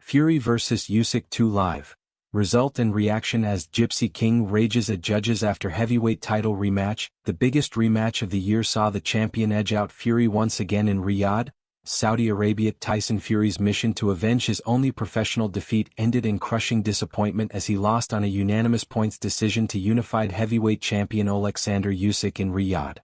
Fury vs Usyk 2 Live. Result and reaction as Gypsy King rages at judges after heavyweight title rematch. The biggest rematch of the year saw the champion edge out Fury once again in Riyadh, Saudi Arabia. Tyson Fury's mission to avenge his only professional defeat ended in crushing disappointment as he lost on a unanimous points decision to unified heavyweight champion Oleksandr Usyk in Riyadh.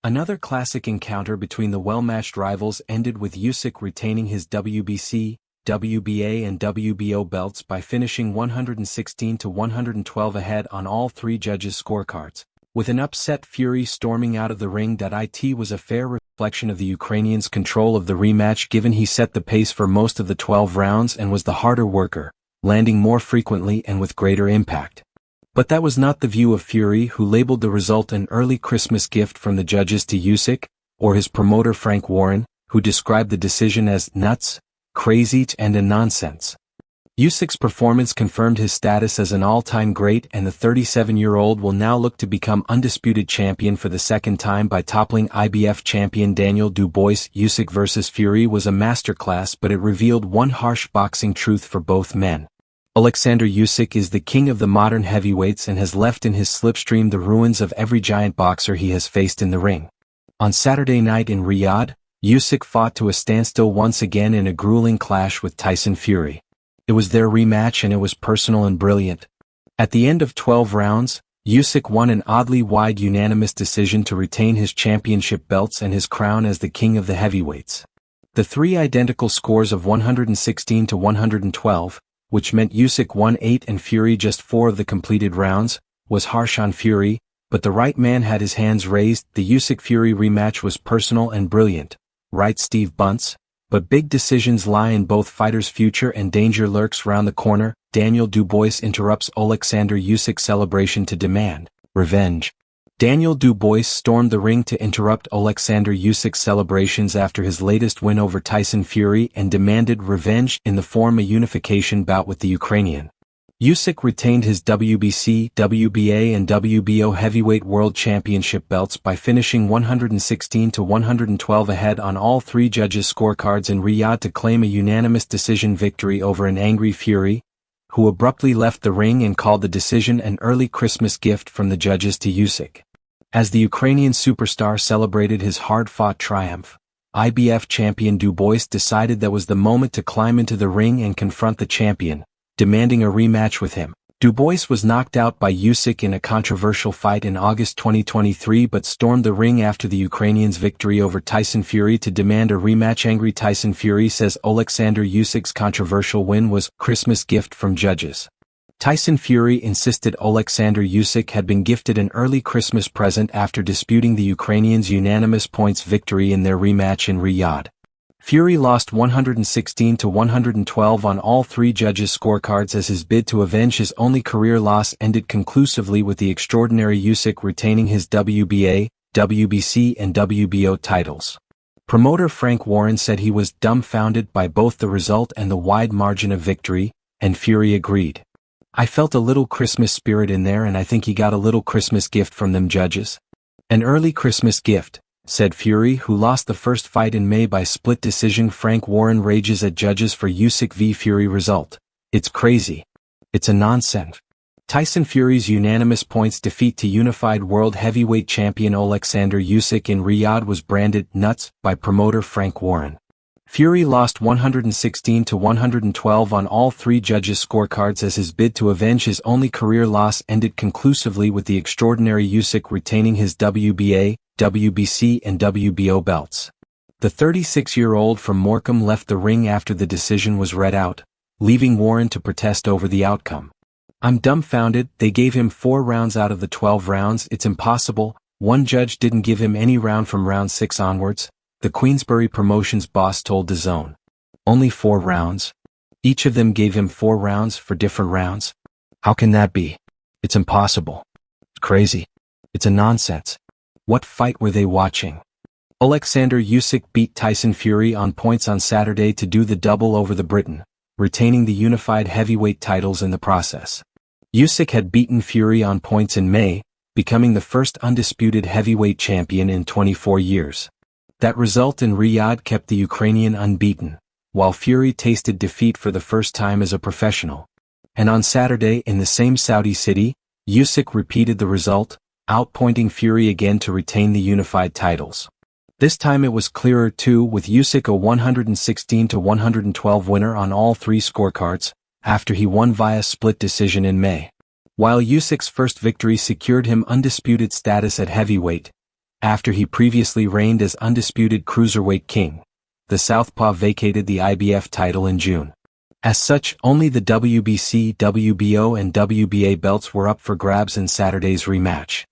Another classic encounter between the well-matched rivals ended with Usyk retaining his WBC, WBA and WBO belts by finishing 116-112 ahead on all three judges' scorecards. With an upset Fury storming out of the ring, it was a fair reflection of the Ukrainian's control of the rematch, given he set the pace for most of the 12 rounds and was the harder worker, landing more frequently and with greater impact. But that was not the view of Fury, who labeled the result an early Christmas gift from the judges to Usyk, or his promoter Frank Warren, who described the decision as nuts, crazy and a nonsense. Usyk's performance confirmed his status as an all-time great, and the 37-year-old will now look to become undisputed champion for the second time by toppling IBF champion Daniel Dubois. Usyk vs Fury was a masterclass, but it revealed one harsh boxing truth for both men. Oleksandr Usyk is the king of the modern heavyweights and has left in his slipstream the ruins of every giant boxer he has faced in the ring. On Saturday night in Riyadh, Usyk fought to a standstill once again in a grueling clash with Tyson Fury. It was their rematch and it was personal and brilliant. At the end of 12 rounds, Usyk won an oddly wide unanimous decision to retain his championship belts and his crown as the king of the heavyweights. The three identical scores of 116-112, which meant Usyk won 8 and Fury just 4 of the completed rounds, was harsh on Fury, but the right man had his hands raised. The Usyk-Fury rematch was personal and brilliant, right Steve Bunce? But big decisions lie in both fighters' future and danger lurks round the corner. Daniel Dubois interrupts Oleksandr Usyk's celebration to demand revenge. Daniel Dubois stormed the ring to interrupt Oleksandr Usyk's celebrations after his latest win over Tyson Fury and demanded revenge in the form of a unification bout with the Ukrainian. Usyk retained his WBC, WBA and WBO heavyweight world championship belts by finishing 116-112 ahead on all three judges' scorecards in Riyadh to claim a unanimous decision victory over an angry Fury, who abruptly left the ring and called the decision an early Christmas gift from the judges to Usyk. As the Ukrainian superstar celebrated his hard-fought triumph, IBF champion Dubois decided that was the moment to climb into the ring and confront the champion, demanding a rematch with him. Dubois was knocked out by Usyk in a controversial fight in August 2023 but stormed the ring after the Ukrainian's victory over Tyson Fury to demand a rematch. Angry Tyson Fury says Oleksandr Usyk's controversial win was Christmas gift from judges. Tyson Fury insisted Oleksandr Usyk had been gifted an early Christmas present after disputing the Ukrainian's unanimous points victory in their rematch in Riyadh. Fury lost 116-112 on all three judges' scorecards as his bid to avenge his only career loss ended conclusively with the extraordinary Usyk retaining his WBA, WBC and WBO titles. Promoter Frank Warren said he was dumbfounded by both the result and the wide margin of victory, and Fury agreed. "I felt a little Christmas spirit in there and I think he got a little Christmas gift from them judges. An early Christmas gift," said Fury, who lost the first fight in May by split decision. Frank Warren rages at judges for Usyk v Fury result. "It's crazy. It's a nonsense." Tyson Fury's unanimous points defeat to unified world heavyweight champion Oleksandr Usyk in Riyadh was branded nuts by promoter Frank Warren. Fury lost 116-112 on all three judges' scorecards as his bid to avenge his only career loss ended conclusively with the extraordinary Usyk retaining his WBA, WBC and WBO belts. The 36-year-old from Morecambe left the ring after the decision was read out, leaving Warren to protest over the outcome. "I'm dumbfounded. They gave him 4 rounds out of the 12 rounds. It's impossible. One judge didn't give him any round from round 6 onwards," the Queensberry Promotions boss told DAZN. "Only 4 rounds? Each of them gave him 4 rounds for different rounds? How can that be? It's impossible. It's crazy. It's a nonsense. What fight were they watching?" Oleksandr Usyk beat Tyson Fury on points on Saturday to do the double over the Briton, retaining the unified heavyweight titles in the process. Usyk had beaten Fury on points in May, becoming the first undisputed heavyweight champion in 24 years. That result in Riyadh kept the Ukrainian unbeaten, while Fury tasted defeat for the first time as a professional. And on Saturday in the same Saudi city, Usyk repeated the result, outpointing Fury again to retain the unified titles. This time it was clearer too, with Usyk a 116-112 winner on all three scorecards, after he won via split decision in May. While Usyk's first victory secured him undisputed status at heavyweight, after he previously reigned as undisputed cruiserweight king, the southpaw vacated the IBF title in June. As such, only the WBC, WBO and WBA belts were up for grabs in Saturday's rematch.